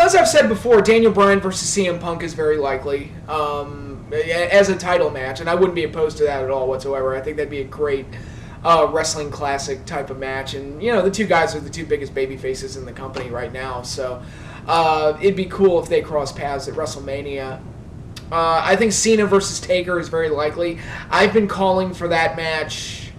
as I've said before, Daniel Bryan versus CM Punk is very likely as a title match, and I wouldn't be opposed to that at all whatsoever. I think that'd be a great wrestling classic type of match, and the two guys are the two biggest baby faces in the company right now, so it'd be cool if they cross paths at WrestleMania. I think Cena versus Taker is very likely. I've been calling for that match,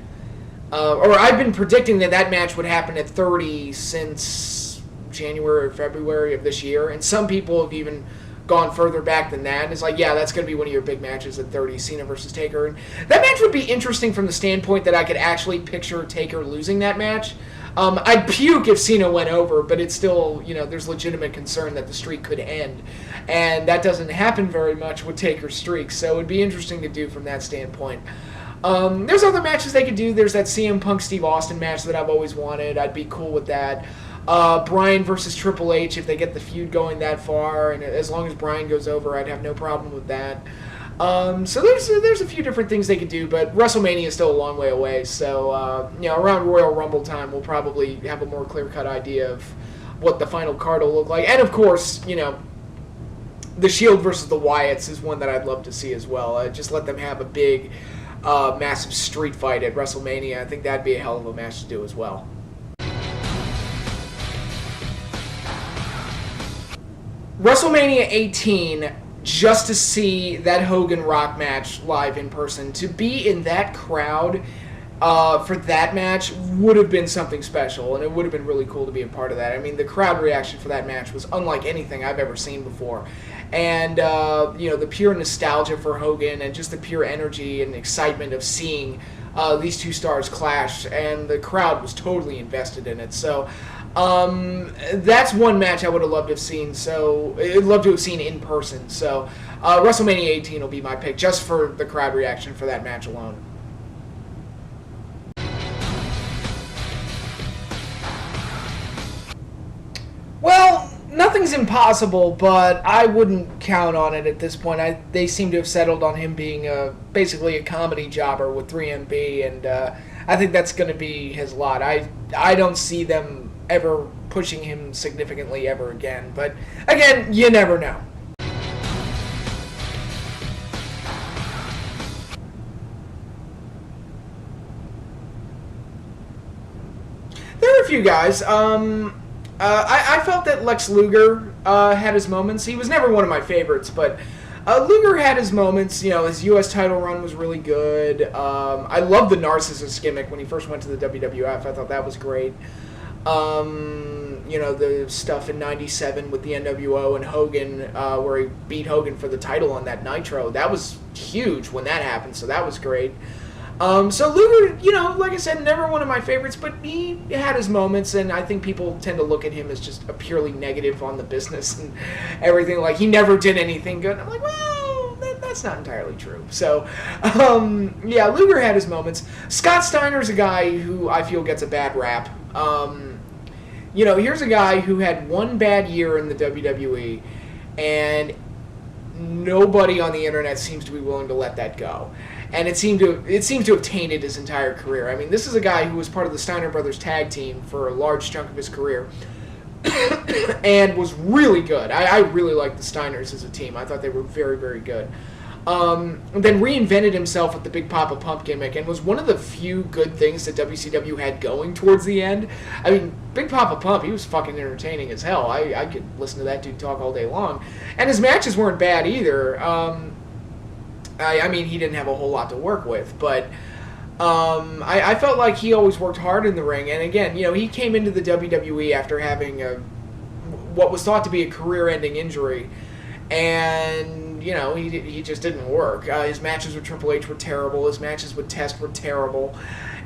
or I've been predicting that match would happen at 30 since January or February of this year, and some people have even gone further back than that. And it's like, yeah, that's going to be one of your big matches at 30, Cena versus Taker. And that match would be interesting from the standpoint that I could actually picture Taker losing that match. I'd puke if Cena went over, but it's still, there's legitimate concern that the streak could end. And that doesn't happen very much with Taker's streak, so it would be interesting to do from that standpoint. There's other matches they could do. There's that CM Punk Steve Austin match that I've always wanted. I'd be cool with that. Bryan versus Triple H, if they get the feud going that far, and as long as Bryan goes over, I'd have no problem with that. So there's a few different things they could do, but WrestleMania is still a long way away, so around Royal Rumble time, we'll probably have a more clear-cut idea of what the final card will look like. And of course, the Shield versus the Wyatts is one that I'd love to see as well. Just let them have a big, massive street fight at WrestleMania. I think that'd be a hell of a match to do as well. WrestleMania 18, just to see that Hogan Rock match live in person, to be in that crowd for that match would have been something special, and it would have been really cool to be a part of that. I mean, the crowd reaction for that match was unlike anything I've ever seen before. And, the pure nostalgia for Hogan and just the pure energy and excitement of seeing these two stars clash, and the crowd was totally invested in it. So that's one match I would have loved to have seen. So I'd love to have seen in person. So WrestleMania 18 will be my pick, just for the crowd reaction for that match alone. Well, nothing's impossible, but I wouldn't count on it at this point. They seem to have settled on him being basically a comedy jobber with 3MB, and I think that's going to be his lot. I don't see them ever pushing him significantly ever again. But, again, you never know. There are a few guys. I felt that Lex Luger had his moments. He was never one of my favorites, but Luger had his moments. His U.S. title run was really good. I loved the Narcissus gimmick when he first went to the WWF. I thought that was great. The stuff in '97 with the NWO and Hogan, where he beat Hogan for the title on that Nitro, that was huge when that happened, so that was great. So Luger, like I said, never one of my favorites, but he had his moments, and I think people tend to look at him as just a purely negative on the business and everything. Like, he never did anything good. I'm like, well, that's not entirely true. So, Luger had his moments. Scott Steiner's a guy who I feel gets a bad rap. Here's a guy who had one bad year in the WWE, and nobody on the internet seems to be willing to let that go. And it seems to have tainted his entire career. I mean, this is a guy who was part of the Steiner Brothers tag team for a large chunk of his career and was really good. I really liked the Steiners as a team. I thought they were very, very good. And then reinvented himself with the Big Papa Pump gimmick and was one of the few good things that WCW had going towards the end. I mean, Big Papa Pump, he was fucking entertaining as hell. I could listen to that dude talk all day long. And his matches weren't bad either. I mean, he didn't have a whole lot to work with, but I felt like he always worked hard in the ring. And again, he came into the WWE after having what was thought to be a career-ending injury, and he just didn't work. His matches with Triple H were terrible. His matches with Test were terrible,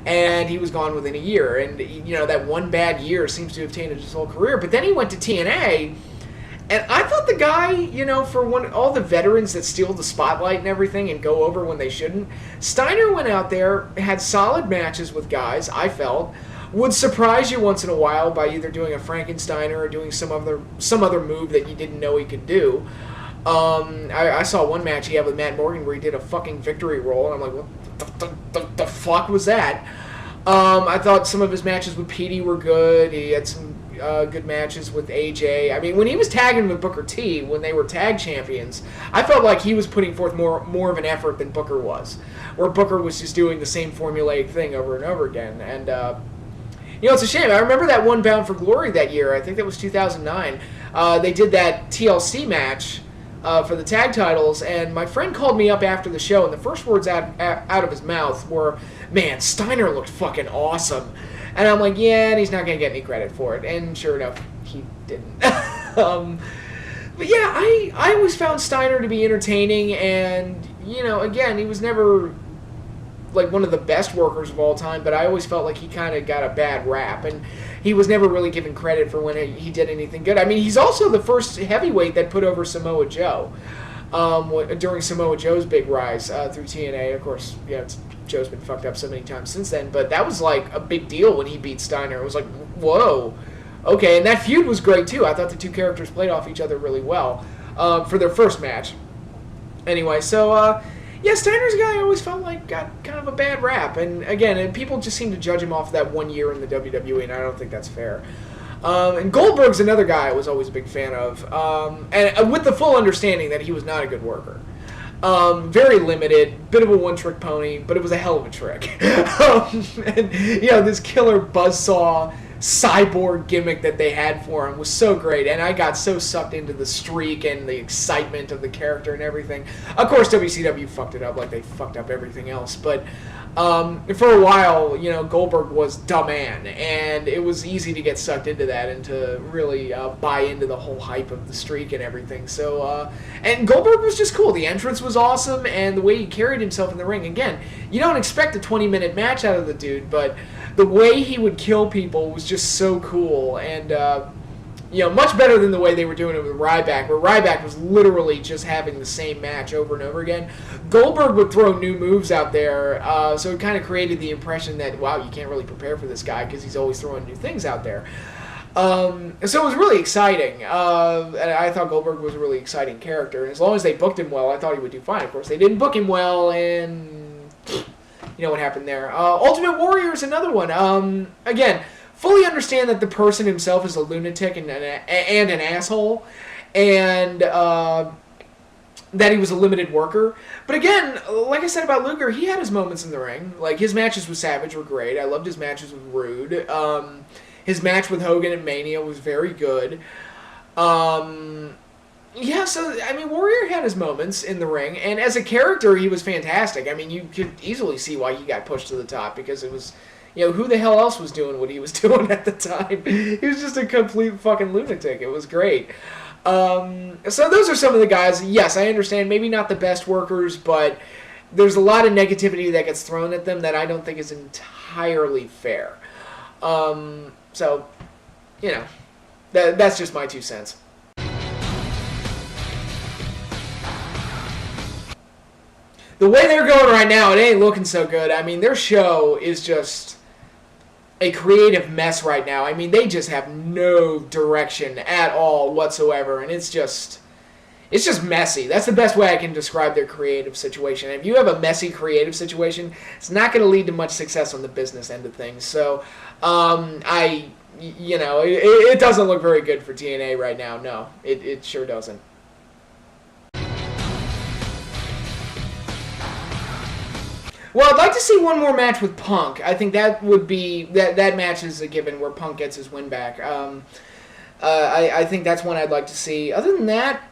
and he was gone within a year. And that one bad year seems to have tainted his whole career. But then he went to TNA. And I thought the guy, for all the veterans that steal the spotlight and everything and go over when they shouldn't, Steiner went out there, had solid matches with guys, I felt, would surprise you once in a while by either doing a Frankensteiner or doing some other move that you didn't know he could do. I saw one match he had with Matt Morgan where he did a fucking victory roll, and I'm like, what the fuck was that? I thought some of his matches with Petey were good. He had some good matches with AJ. I mean, when he was tagging with Booker T, when they were tag champions, I felt like he was putting forth more of an effort than Booker was, where Booker was just doing the same formulaic thing over and over again. And it's a shame. I remember that one Bound for Glory that year. I think that was 2009. They did that TLC match for the tag titles, and my friend called me up after the show, and the first words out of his mouth were, "Man, Steiner looked fucking awesome." And I'm like, yeah, and he's not going to get any credit for it. And sure enough, he didn't. But yeah, I always found Steiner to be entertaining, and, again, he was never like one of the best workers of all time, but I always felt like he kind of got a bad rap, and he was never really given credit for when he did anything good. I mean, he's also the first heavyweight that put over Samoa Joe during Samoa Joe's big rise through TNA. Of course, Joe's been fucked up so many times since then, but that was like a big deal when he beat Steiner. It was like, whoa, okay, and that feud was great too. I thought the two characters played off each other really well for their first match. Anyway, so Steiner's a guy I always felt like got kind of a bad rap, and again, people just seem to judge him off that 1 year in the WWE, and I don't think that's fair. And Goldberg's another guy I was always a big fan of, and with the full understanding that he was not a good worker. Very limited, bit of a one-trick pony, but it was a hell of a trick. And this killer buzzsaw cyborg gimmick that they had for him was so great, and I got so sucked into the streak and the excitement of the character and everything. Of course, WCW fucked it up like they fucked up everything else, but for a while, Goldberg was the man, and it was easy to get sucked into that and to really buy into the whole hype of the streak and everything. So, and Goldberg was just cool. The entrance was awesome, and the way he carried himself in the ring. Again, you don't expect a 20-minute match out of the dude, but the way he would kill people was just so cool, and much better than the way they were doing it with Ryback, where Ryback was literally just having the same match over and over again. Goldberg would throw new moves out there, so it kind of created the impression that, wow, you can't really prepare for this guy because he's always throwing new things out there. So it was really exciting, and I thought Goldberg was a really exciting character, and as long as they booked him well, I thought he would do fine. Of course, they didn't book him well, and you know what happened there. Ultimate Warrior is another one. Again, fully understand that the person himself is a lunatic and an asshole, and that he was a limited worker. But again, like I said about Luger, he had his moments in the ring. Like, his matches with Savage were great. I loved his matches with Rude. His match with Hogan at Mania was very good. Yeah, so, I mean, Warrior had his moments in the ring, and as a character, he was fantastic. I mean, you could easily see why he got pushed to the top, because it was, who the hell else was doing what he was doing at the time? He was just a complete fucking lunatic. It was great. So those are some of the guys. Yes, I understand, maybe not the best workers, but there's a lot of negativity that gets thrown at them that I don't think is entirely fair. So, that's just my 2 cents. The way they're going right now, it ain't looking so good. I mean, their show is just a creative mess right now. I mean, they just have no direction at all whatsoever, and it's just messy. That's the best way I can describe their creative situation. If you have a messy creative situation, it's not going to lead to much success on the business end of things. So, it doesn't look very good for TNA right now. No, it sure doesn't. Well, I'd like to see one more match with Punk. I think that would be that match is a given where Punk gets his win back. I think that's one I'd like to see. Other than that,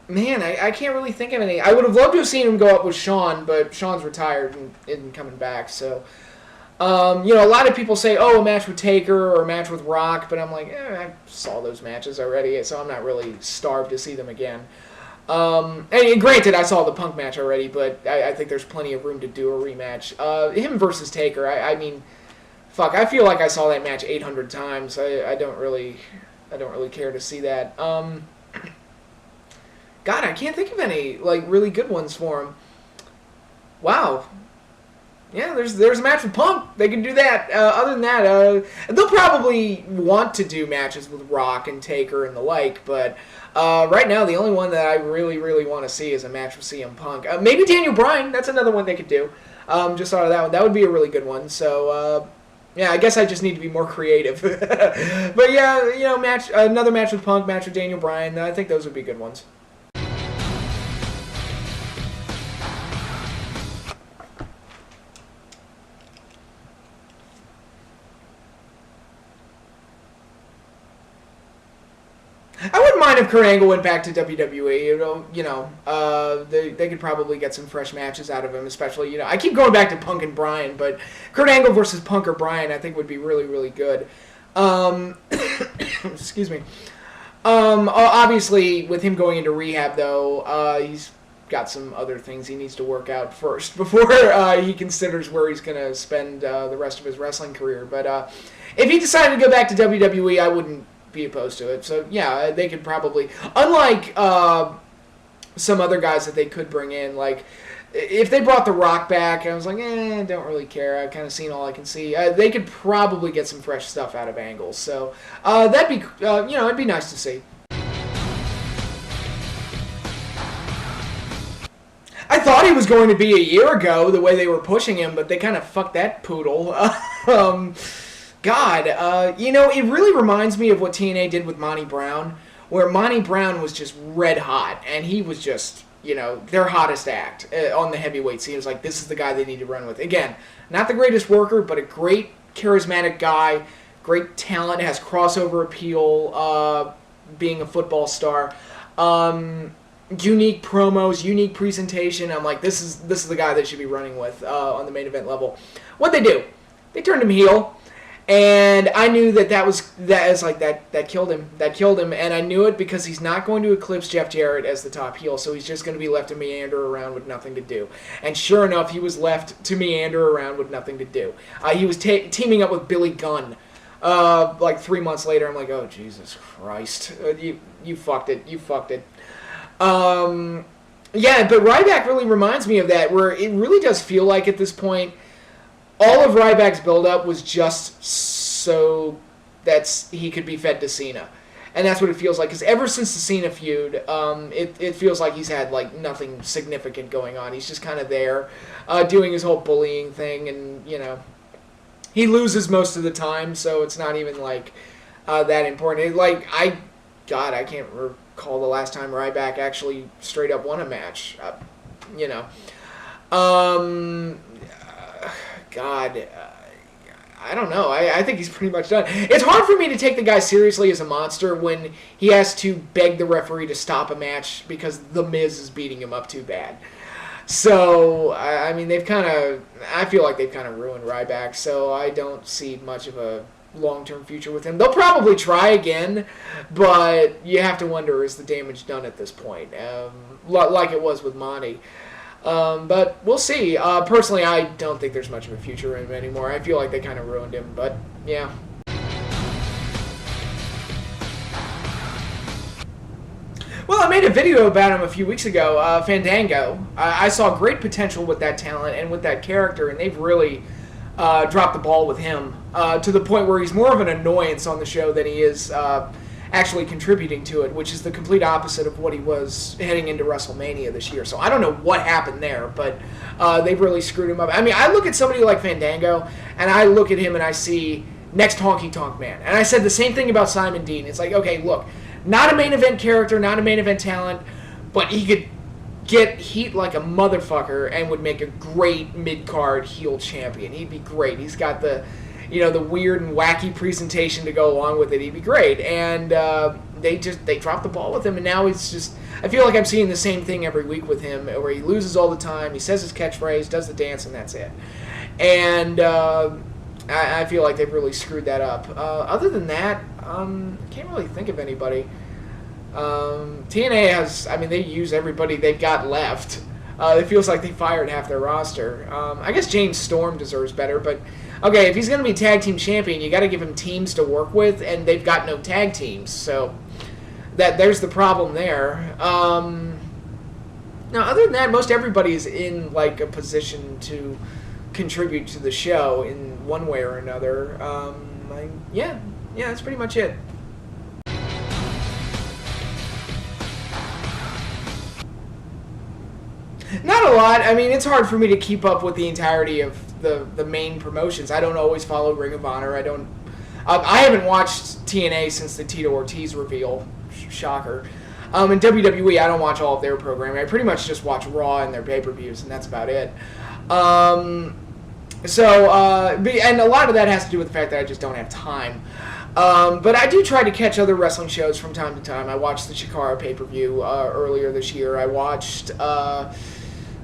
man, I can't really think of any. I would have loved to have seen him go up with Shawn, but Shawn's retired and isn't coming back. So, a lot of people say, a match with Taker or a match with Rock, but I'm like, I saw those matches already, so I'm not really starved to see them again. And granted, I saw the Punk match already, but I think there's plenty of room to do a rematch. Him versus Taker, I mean, fuck, I feel like I saw that match 800 times. I don't really care to see that. God, I can't think of any really good ones for him. Wow. Yeah, there's a match with Punk. They can do that. Other than that, they'll probably want to do matches with Rock and Taker and the like, but right now the only one that I really, really want to see is a match with CM Punk. Maybe Daniel Bryan. That's another one they could do. Just thought of that one. That would be a really good one. So, Yeah, I guess I just need to be more creative. But yeah, you know, another match with Punk, match with Daniel Bryan. I think those would be good ones. I wouldn't mind if Kurt Angle went back to WWE. They could probably get some fresh matches out of him, especially, I keep going back to Punk and Bryan, but Kurt Angle versus Punk or Bryan I think would be really, really good. Excuse me. Obviously, with him going into rehab, though, he's got some other things he needs to work out first before he considers where he's going to spend the rest of his wrestling career. But if he decided to go back to WWE, I wouldn't be opposed to it. So yeah, they could probably, unlike some other guys that they could bring in, like if they brought The Rock back, I was like, don't really care. I've kind of seen all I can see. They could probably get some fresh stuff out of Angle. So that'd be, it'd be nice to see. I thought he was going to be a year ago, the way they were pushing him, but they kind of fucked that poodle. God, it really reminds me of what TNA did with Monty Brown, where Monty Brown was just red hot, and he was just, their hottest act on the heavyweight scene. It was like, this is the guy they need to run with. Again, not the greatest worker, but a great charismatic guy, great talent, has crossover appeal, being a football star, unique promos, unique presentation. I'm like, this is the guy they should be running with on the main event level. What'd they do? They turned him heel. And I knew that killed him. That killed him, and I knew it because he's not going to eclipse Jeff Jarrett as the top heel, so he's just going to be left to meander around with nothing to do. And sure enough, he was left to meander around with nothing to do. He was teaming up with Billy Gunn. Like 3 months later, I'm like, oh, Jesus Christ. You fucked it. You fucked it. Yeah, but Ryback really reminds me of that, where it really does feel like at this point, all of Ryback's build-up was just so that he could be fed to Cena. And that's what it feels like. Because ever since the Cena feud, it feels like he's had like nothing significant going on. He's just kind of there, doing his whole bullying thing. And, he loses most of the time, so it's not even like that important. I can't recall the last time Ryback actually straight up won a match. God, I don't know. I think he's pretty much done. It's hard for me to take the guy seriously as a monster when he has to beg the referee to stop a match because The Miz is beating him up too bad. So, I mean, I feel like they've kind of ruined Ryback, so I don't see much of a long-term future with him. They'll probably try again, but you have to wonder, is the damage done at this point? Like it was with Monty. But we'll see. Personally, I don't think there's much of a future in him anymore. I feel like they kind of ruined him, but yeah. Well, I made a video about him a few weeks ago, Fandango. I saw great potential with that talent and with that character, and they've really dropped the ball with him to the point where he's more of an annoyance on the show than he is actually contributing to it, which is the complete opposite of what he was heading into WrestleMania this year. So I don't know what happened there, but they've really screwed him up. I mean, I look at somebody like Fandango, and I look at him and I see next Honky Tonk Man. And I said the same thing about Simon Dean. It's like, okay, look, not a main event character, not a main event talent, but he could get heat like a motherfucker and would make a great mid-card heel champion. He'd be great. He's got the weird and wacky presentation to go along with it. He'd be great. And they dropped the ball with him, and now he's just, I feel like I'm seeing the same thing every week with him, where he loses all the time, he says his catchphrase, does the dance, and that's it. And I feel like they've really screwed that up. Other than that, I can't really think of anybody. TNA has, I mean, they use everybody they've got left. It feels like they fired half their roster. I guess James Storm deserves better, but okay, if he's going to be tag team champion, you got to give him teams to work with, and they've got no tag teams, so there's the problem there. Now, other than that, most everybody is in like a position to contribute to the show in one way or another. Yeah, that's pretty much it. Not a lot. I mean, it's hard for me to keep up with the entirety of the main promotions. I don't always follow Ring of Honor. I haven't watched TNA since the Tito Ortiz reveal. Shocker. In WWE, I don't watch all of their programming. I pretty much just watch Raw and their pay-per-views, and that's about it. And a lot of that has to do with the fact that I just don't have time. But I do try to catch other wrestling shows from time to time. I watched the Chikara pay-per-view earlier this year. I've watched a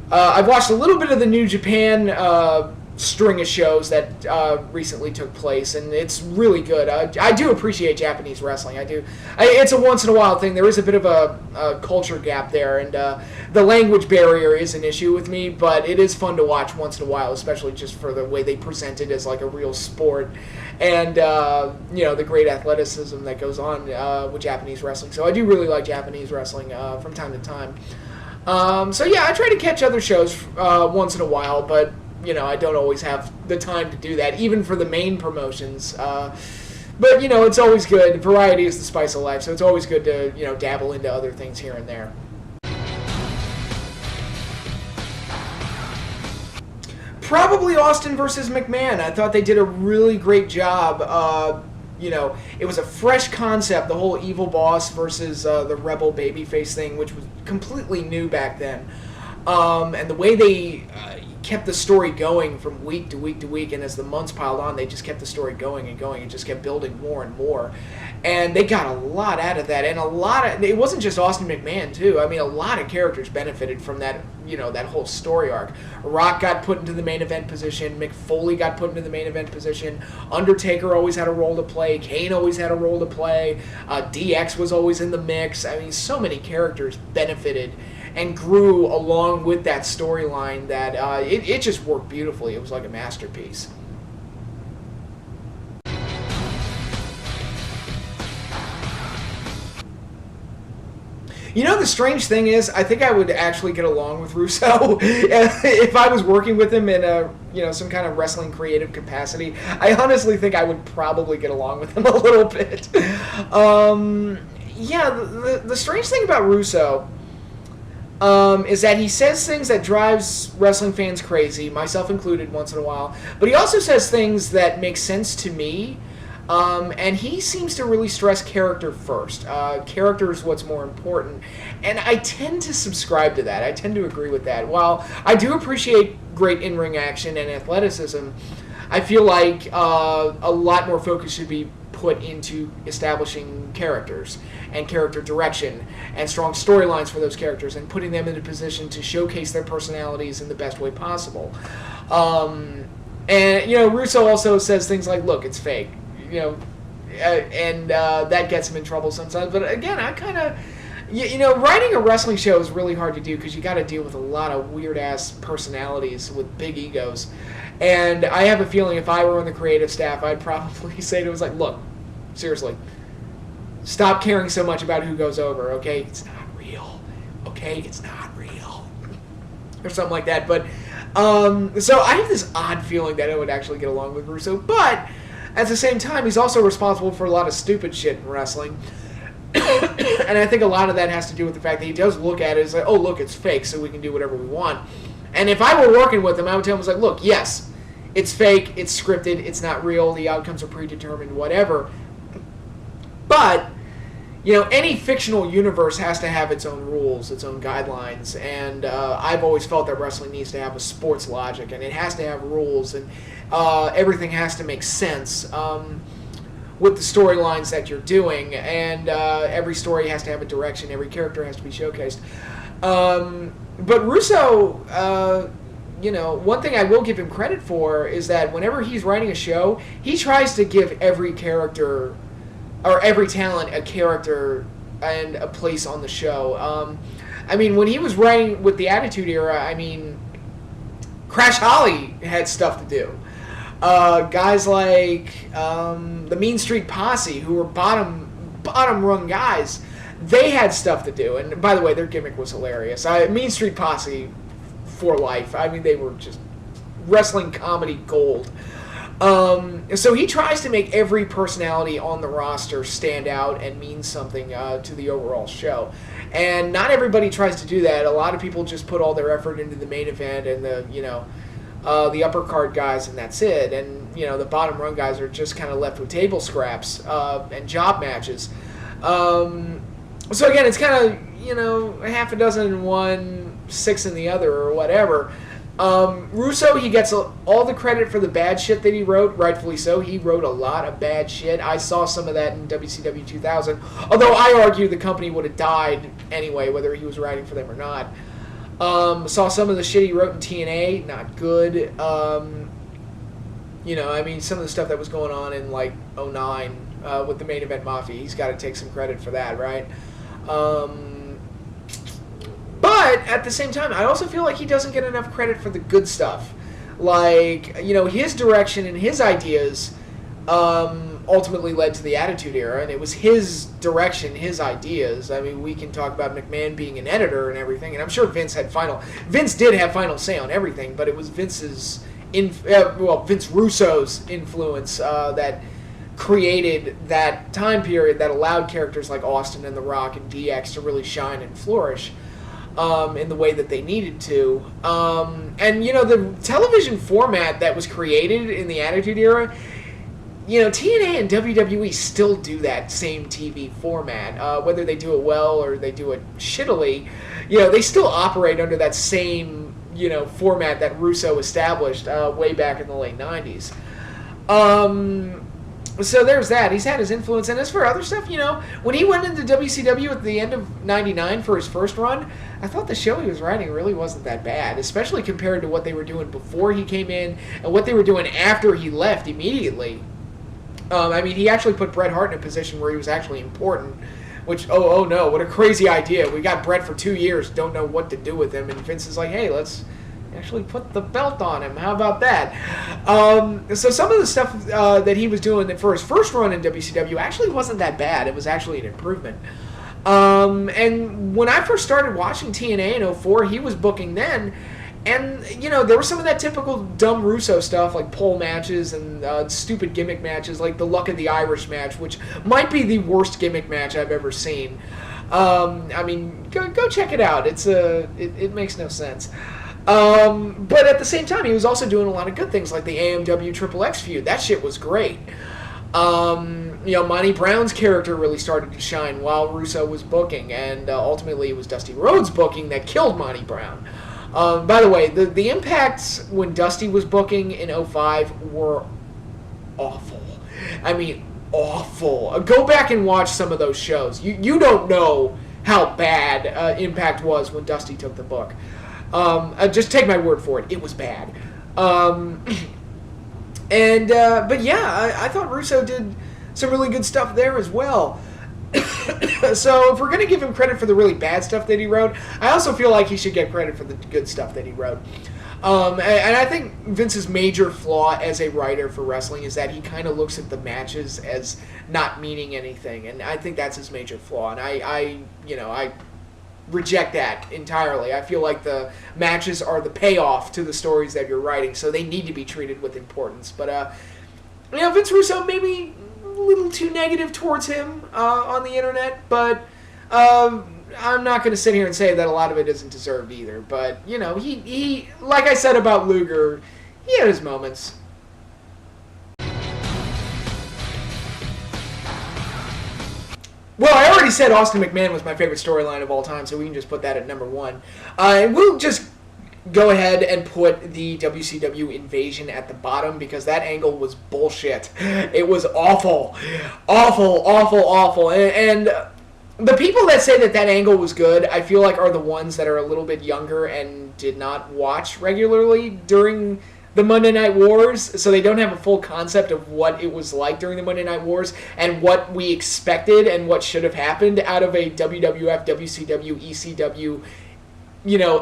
little bit of the New Japan string of shows that recently took place, and it's really good. I do appreciate Japanese wrestling. I do. It's a once-in-a-while thing. There is a bit of a culture gap there, and the language barrier is an issue with me, but it is fun to watch once in a while, especially just for the way they present it as like a real sport, and the great athleticism that goes on with Japanese wrestling. So I do really like Japanese wrestling from time to time. I try to catch other shows once in a while, but I don't always have the time to do that, even for the main promotions. But it's always good. Variety is the spice of life, so it's always good to dabble into other things here and there. Probably Austin versus McMahon. I thought they did a really great job. It was a fresh concept, the whole evil boss versus the rebel babyface thing, which was completely new back then. And the way they kept the story going from week to week to week, and as the months piled on, they just kept the story going and going and just kept building more and more. And they got a lot out of that, and it wasn't just Austin McMahon too. I mean, a lot of characters benefited from that, that whole story arc. Rock got put into the main event position, Mick Foley got put into the main event position, Undertaker always had a role to play, Kane always had a role to play, DX was always in the mix. I mean, so many characters benefited and grew along with that storyline that it just worked beautifully. It was like a masterpiece. The strange thing is, I think I would actually get along with Russo if I was working with him in some kind of wrestling creative capacity. I honestly think I would probably get along with him a little bit. The strange thing about Russo is that he says things that drives wrestling fans crazy, myself included once in a while, but he also says things that make sense to me, and he seems to really stress character first. Character is what's more important, and I tend to subscribe to that. I tend to agree with that. While I do appreciate great in-ring action and athleticism, I feel like a lot more focus should be put into establishing characters and character direction and strong storylines for those characters and putting them in a position to showcase their personalities in the best way possible. Russo also says things like, look, it's fake, and that gets him in trouble sometimes. But again, I kind of, writing a wrestling show is really hard to do because you got to deal with a lot of weird-ass personalities with big egos. And I have a feeling if I were on the creative staff, I'd probably say to him, look, seriously, stop caring so much about who goes over, okay? It's not real, okay? It's not real. Or something like that. But, so I have this odd feeling that I would actually get along with Russo. But, at the same time, he's also responsible for a lot of stupid shit in wrestling. And I think a lot of that has to do with the fact that he does look at it as like, oh, look, it's fake, so we can do whatever we want. And if I were working with him, I would tell him, look, yes, it's fake, it's scripted, it's not real, the outcomes are predetermined, whatever. But, any fictional universe has to have its own rules, its own guidelines, and I've always felt that wrestling needs to have a sports logic, and it has to have rules, and everything has to make sense with the storylines that you're doing, and every story has to have a direction, every character has to be showcased. But Russo, one thing I will give him credit for is that whenever he's writing a show, he tries to give every character or every talent a character and a place on the show. When he was writing with the Attitude Era, Crash Holly had stuff to do. Guys like the Mean Street Posse, who were bottom rung guys, they had stuff to do. And by the way, their gimmick was hilarious. Mean Street Posse for life. They were just wrestling comedy gold. So he tries to make every personality on the roster stand out and mean something to the overall show. And not everybody tries to do that. A lot of people just put all their effort into the main event and the the upper card guys, and that's it. And, the bottom rung guys are just kind of left with table scraps and job matches. So again, it's kind of, half a dozen in one, 6 in the other, or whatever. Russo, he gets all the credit for the bad shit that he wrote, rightfully so. He wrote a lot of bad shit. I saw some of that in WCW 2000, although I argue the company would have died anyway, whether he was writing for them or not. Saw some of the shit he wrote in TNA, not good. Some of the stuff that was going on in, 2009 with the Main Event Mafia, he's got to take some credit for that, right? But at the same time, I also feel like he doesn't get enough credit for the good stuff. His direction and his ideas ultimately led to the Attitude Era, and it was his direction, his ideas. I mean, we can talk about McMahon being an editor and everything, and I'm sure Vince did have final say on everything, but it was Vince Russo's influence that created that time period that allowed characters like Austin and The Rock and DX to really shine and flourish in the way that they needed to. The television format that was created in the Attitude Era, TNA and WWE still do that same TV format. Whether they do it well or they do it shittily, they still operate under that same, format that Russo established way back in the late 90s. So there's that. He's had his influence. And as for other stuff, when he went into WCW at the end of 99 for his first run, I thought the show he was writing really wasn't that bad, especially compared to what they were doing before he came in and what they were doing after he left immediately. He actually put Bret Hart in a position where he was actually important, which, oh no, what a crazy idea. We got Bret for 2 years, don't know what to do with him, and Vince is like, hey, let's actually put the belt on him. How about that? So some of the stuff that he was doing for his first run in WCW actually wasn't that bad. It was actually an improvement. And when I first started watching TNA in 2004, he was booking then. And, there was some of that typical dumb Russo stuff, like pole matches and stupid gimmick matches, like the Luck of the Irish match, which might be the worst gimmick match I've ever seen. Go check it out. It makes no sense. But at the same time, he was also doing a lot of good things, like the AMW Triple X feud. That shit was great. Monty Brown's character really started to shine while Russo was booking, and ultimately it was Dusty Rhodes' booking that killed Monty Brown. By the way, the impacts when Dusty was booking in 2005 were awful. Awful. Go back and watch some of those shows. You don't know how bad Impact was when Dusty took the book. Just take my word for it. It was bad. But yeah, I thought Russo did some really good stuff there as well. So if we're going to give him credit for the really bad stuff that he wrote, I also feel like he should get credit for the good stuff that he wrote. And I think Vince's major flaw as a writer for wrestling is that he kind of looks at the matches as not meaning anything, and I think that's his major flaw. And I reject that entirely. I feel like the matches are the payoff to the stories that you're writing, so they need to be treated with importance. But Vince Russo maybe a little too negative towards him on the internet, but I'm not going to sit here and say that a lot of it isn't deserved either. But he like I said about Luger, he had his moments. Well, I already said Austin McMahon was my favorite storyline of all time, so we can just put that at number 1. And we'll just go ahead and put the WCW invasion at the bottom because that angle was bullshit. It was awful. Awful. And the people that say that angle was good, I feel like are the ones that are a little bit younger and did not watch regularly during the Monday Night Wars, so they don't have a full concept of what it was like during the Monday Night Wars and what we expected and what should have happened out of a WWF, WCW, ECW,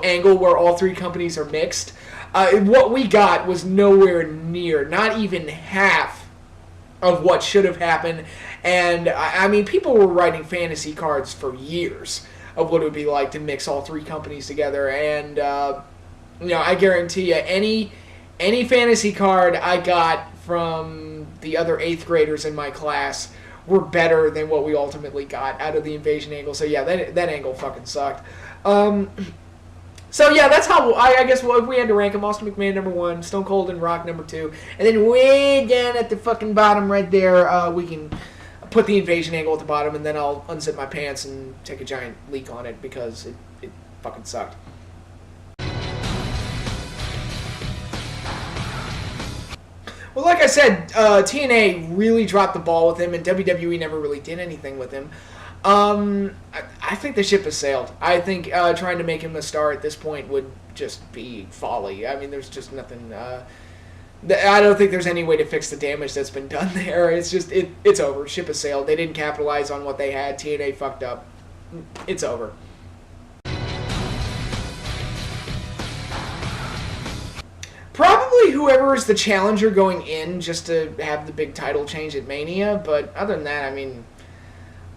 angle where all three companies are mixed. What we got was nowhere near, not even half of what should have happened. And people were writing fantasy cards for years of what it would be like to mix all three companies together. And I guarantee you, any fantasy card I got from the other 8th graders in my class were better than what we ultimately got out of the invasion angle. So yeah, that angle fucking sucked. So yeah, that's how I guess if we had to rank them, Austin McMahon number 1, Stone Cold and Rock number 2, and then way down at the fucking bottom right there, we can put the invasion angle at the bottom, and then I'll unzip my pants and take a giant leak on it because it fucking sucked. Well, like I said, TNA really dropped the ball with him, and WWE never really did anything with him. I think the ship has sailed. I think trying to make him a star at this point would just be folly. I mean, there's just nothing. I don't think there's any way to fix the damage that's been done there. It's just it's over. Ship has sailed. They didn't capitalize on what they had. TNA fucked up. It's over. Probably whoever is the challenger going in, just to have the big title change at Mania. But other than that, I mean,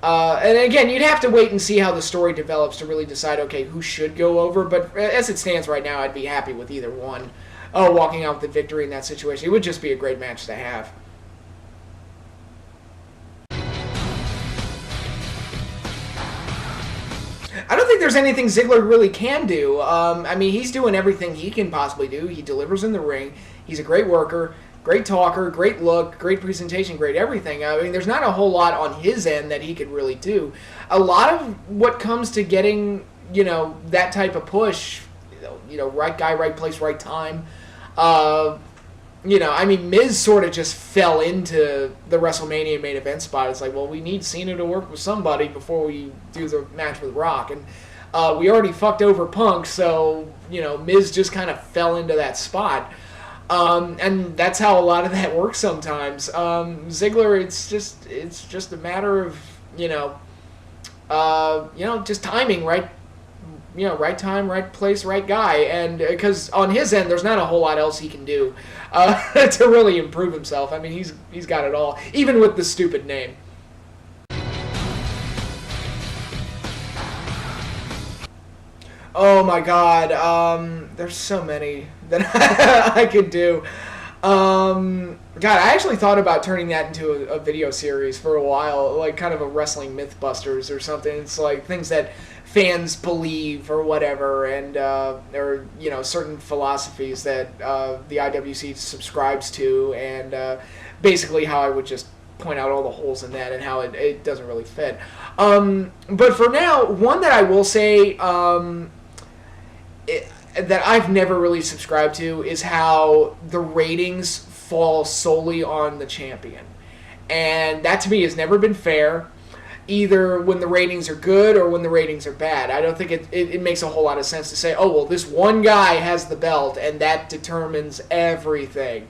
and again, you'd have to wait and see how the story develops to really decide, okay, who should go over. But as it stands right now, I'd be happy with either one. Walking out with the victory in that situation. It would just be a great match to have. I don't think there's anything Ziggler really can do. I mean, he's doing everything he can possibly do. He delivers in the ring. He's a great worker, great talker, great look, great presentation, great everything. I mean, there's not a whole lot on his end that he could really do. A lot of what comes to getting, that type of push, right guy, right place, right time. I mean, Miz sort of just fell into the WrestleMania main event spot. It's like, well, we need Cena to work with somebody before we do the match with Rock. And we already fucked over Punk, so, Miz just kind of fell into that spot. And that's how a lot of that works sometimes. Ziggler, it's just a matter of, just timing, right? Right time, right place, right guy. And because on his end, there's not a whole lot else he can do to really improve himself. I mean, he's got it all, even with the stupid name. Oh my God, there's so many that I could do. God, I actually thought about turning that into a video series for a while, like kind of a wrestling Mythbusters or something. It's like things that fans believe or whatever, and or certain philosophies that the IWC subscribes to, and basically how I would just point out all the holes in that and how it doesn't really fit. But for now, one that I will say that I've never really subscribed to is how the ratings fall solely on the champion. And that to me has never been fair, either when the ratings are good or when the ratings are bad. I don't think it makes a whole lot of sense to say, oh, well, this one guy has the belt and that determines everything.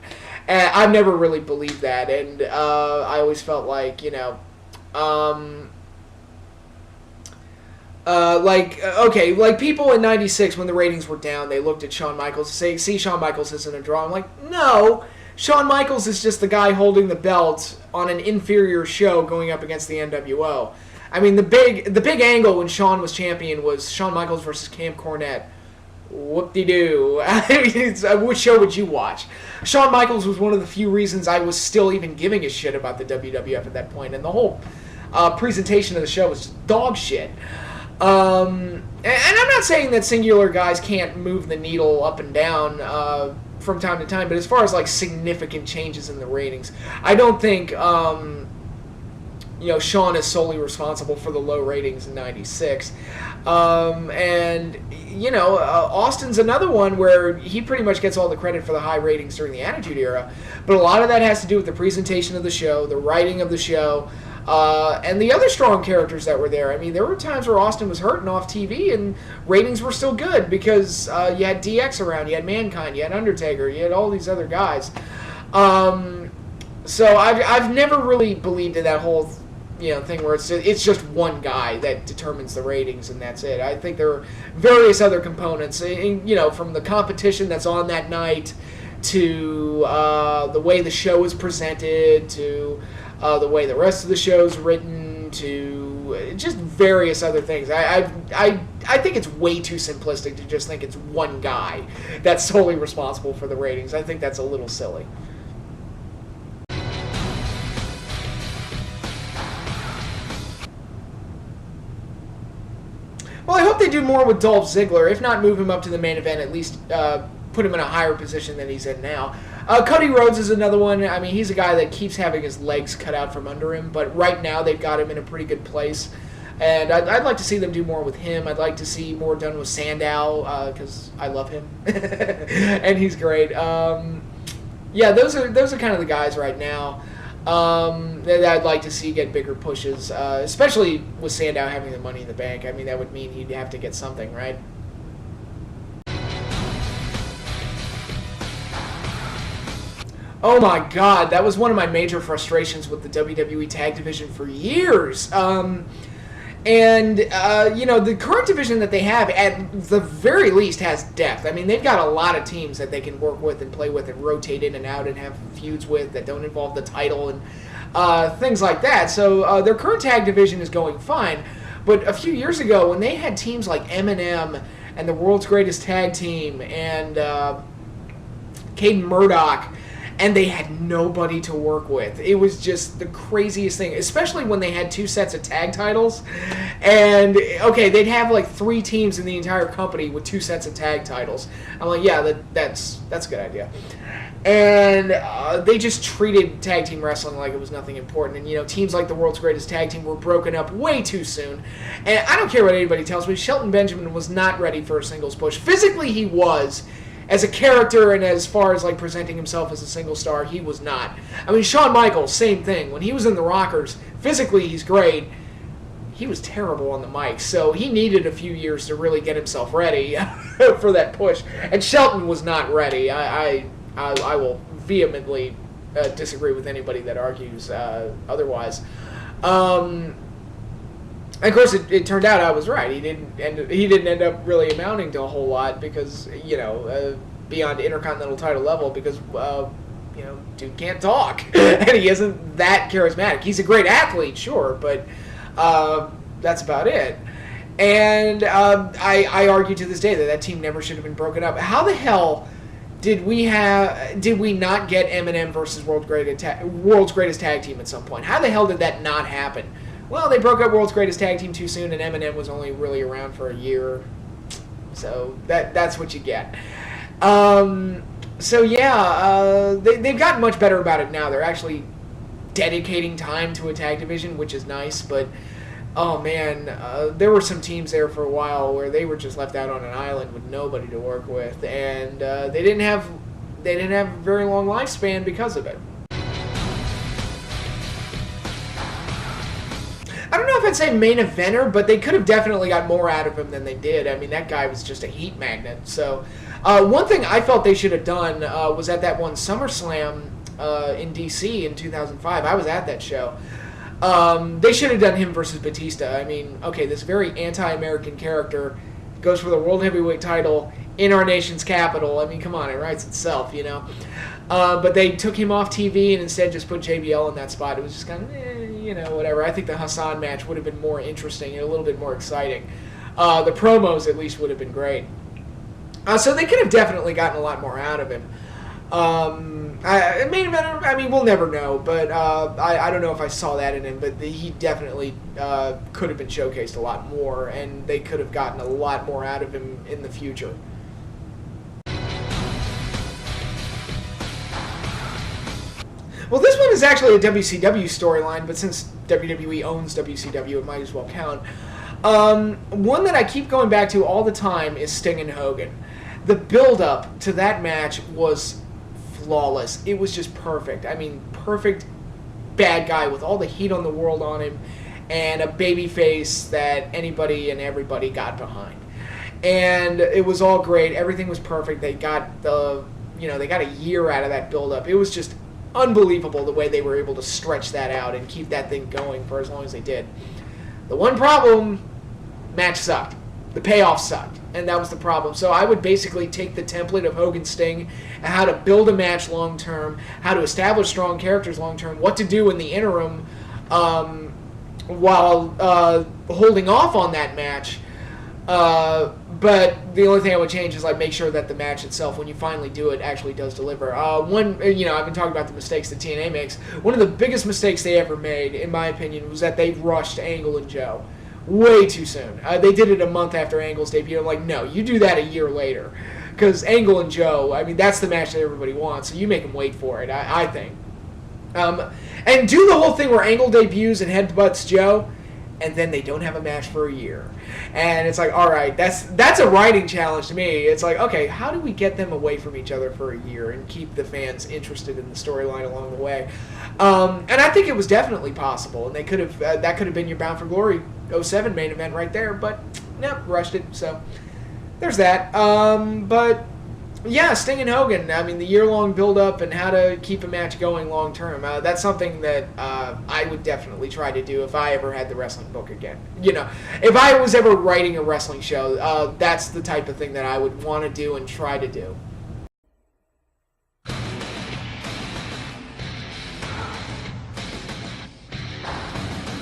And I've never really believed that, and I always felt like, like people in '96 when the ratings were down, they looked at Shawn Michaels and say, "See, Shawn Michaels isn't a draw." I'm like, no, Shawn Michaels is just the guy holding the belt on an inferior show going up against the NWO. I mean, the big angle when Shawn was champion was Shawn Michaels versus Cam Cornette. Whoop-de-doo. Which show would you watch? Shawn Michaels was one of the few reasons I was still even giving a shit about the WWF at that point, and the whole presentation of the show was just dog shit. And I'm not saying that singular guys can't move the needle up and down from time to time, but as far as like significant changes in the ratings, I don't think Shawn is solely responsible for the low ratings in '96. Austin's another one where he pretty much gets all the credit for the high ratings during the Attitude Era, but a lot of that has to do with the presentation of the show, the writing of the show, and the other strong characters that were there. I mean, there were times where Austin was hurting off TV and ratings were still good because you had DX around, you had Mankind, you had Undertaker, you had all these other guys. So I've never really believed in that whole thing where it's just one guy that determines the ratings and that's it. I think there are various other components, from the competition that's on that night to the way the show is presented to the way the rest of the show's written to just various other things. I think it's way too simplistic to just think it's one guy that's solely responsible for the ratings. I think that's a little silly. Well, I hope they they do more with Dolph Ziggler. If not move him up to the main event, at least put him in a higher position than he's in now. Cody Rhodes is another one. I mean, he's a guy that keeps having his legs cut out from under him, but right now they've got him in a pretty good place. And I'd like to see them do more with him. I'd like to see more done with Sandow, because I love him. And he's great. Yeah, those are kind of the guys right now that I'd like to see get bigger pushes, especially with Sandow having the Money in the Bank. I mean, that would mean he'd have to get something, right? Oh my God, that was one of my major frustrations with the WWE Tag Division for years. The current division that they have, at the very least, has depth. I mean, they've got a lot of teams that they can work with and play with and rotate in and out and have feuds with that don't involve the title and things like that. So their current tag division is going fine. But a few years ago, when they had teams like Eminem and the World's Greatest Tag Team and Caden Murdoch, and they had nobody to work with. It was just the craziest thing, especially when they had 2 sets of tag titles. And, okay, they'd have like 3 teams in the entire company with 2 sets of tag titles. I'm like, yeah, that's a good idea. And they just treated tag team wrestling like it was nothing important. And, teams like the World's Greatest Tag Team were broken up way too soon. And I don't care what anybody tells me, Shelton Benjamin was not ready for a singles push. Physically, he was. As a character and as far as like presenting himself as a single star, he was not. I mean, Shawn Michaels, same thing. When he was in the Rockers, physically he's great. He was terrible on the mic, so he needed a few years to really get himself ready for that push. And Shelton was not ready. I will vehemently disagree with anybody that argues otherwise. Of course, it turned out I was right. He didn't end up really amounting to a whole lot because beyond Intercontinental title level because dude can't talk and he isn't that charismatic. He's a great athlete, sure, but that's about it. And I argue to this day that team never should have been broken up. How the hell did we not get Eminem versus World's Greatest Tag Team at some point? How the hell did that not happen? Well, they broke up World's Greatest Tag Team too soon, and Eminem was only really around for a year. So that's what you get. They've gotten much better about it now. They're actually dedicating time to a tag division, which is nice. But, oh man, there were some teams there for a while where they were just left out on an island with nobody to work with, and they didn't have a very long lifespan because of it. I don't know if I'd say main eventer, but they could have definitely got more out of him than they did. I mean, that guy was just a heat magnet. So, one thing I felt they should have done was at that one SummerSlam in D.C. in 2005. I was at that show. They should have done him versus Batista. I mean, okay, this very anti-American character goes for the World Heavyweight title in our nation's capital. I mean, come on, it writes itself, But they took him off TV and instead just put JBL in that spot. It was just kind of, whatever. I think the Hassan match would have been more interesting and a little bit more exciting. The promos, at least, would have been great. So they could have definitely gotten a lot more out of him. We'll never know, but I don't know if I saw that in him, but he definitely could have been showcased a lot more, and they could have gotten a lot more out of him in the future. Well, this one is actually a WCW storyline, but since WWE owns WCW, it might as well count. One that I keep going back to all the time is Sting and Hogan. The build-up to that match was flawless. It was just perfect. I mean, perfect bad guy with all the heat on the world on him and a baby face that anybody and everybody got behind. And it was all great. Everything was perfect. They got a year out of that build-up. It was just unbelievable the way they were able to stretch that out and keep that thing going for as long as they did. The one problem, match sucked. The payoff sucked, and that was the problem. So I would basically take the template of Hogan Sting and how to build a match long term, how to establish strong characters long term, what to do in the interim while holding off on that match. But the only thing I would change is make sure that the match itself, when you finally do it, actually does deliver. I've been talking about the mistakes that TNA makes. One of the biggest mistakes they ever made, in my opinion, was that they rushed Angle and Joe. way too soon. They did it a month after Angle's debut. I'm like, no, you do that a year later. Because Angle and Joe, I mean, that's the match that everybody wants, so you make them wait for it, I think. And do the whole thing where Angle debuts and headbutts Joe, and then they don't have a match for a year. And it's like, all right, that's a writing challenge to me. It's like, okay, how do we get them away from each other for a year and keep the fans interested in the storyline along the way? And I think it was definitely possible, and they could have that could have been your Bound for Glory 07 main event right there, but no, rushed it. So there's that. But yeah, Sting and Hogan. I mean, the year-long build-up and how to keep a match going long-term. That's something that I would definitely try to do if I ever had the wrestling book again. You know, if I was ever writing a wrestling show, that's the type of thing that I would want to do and try to do.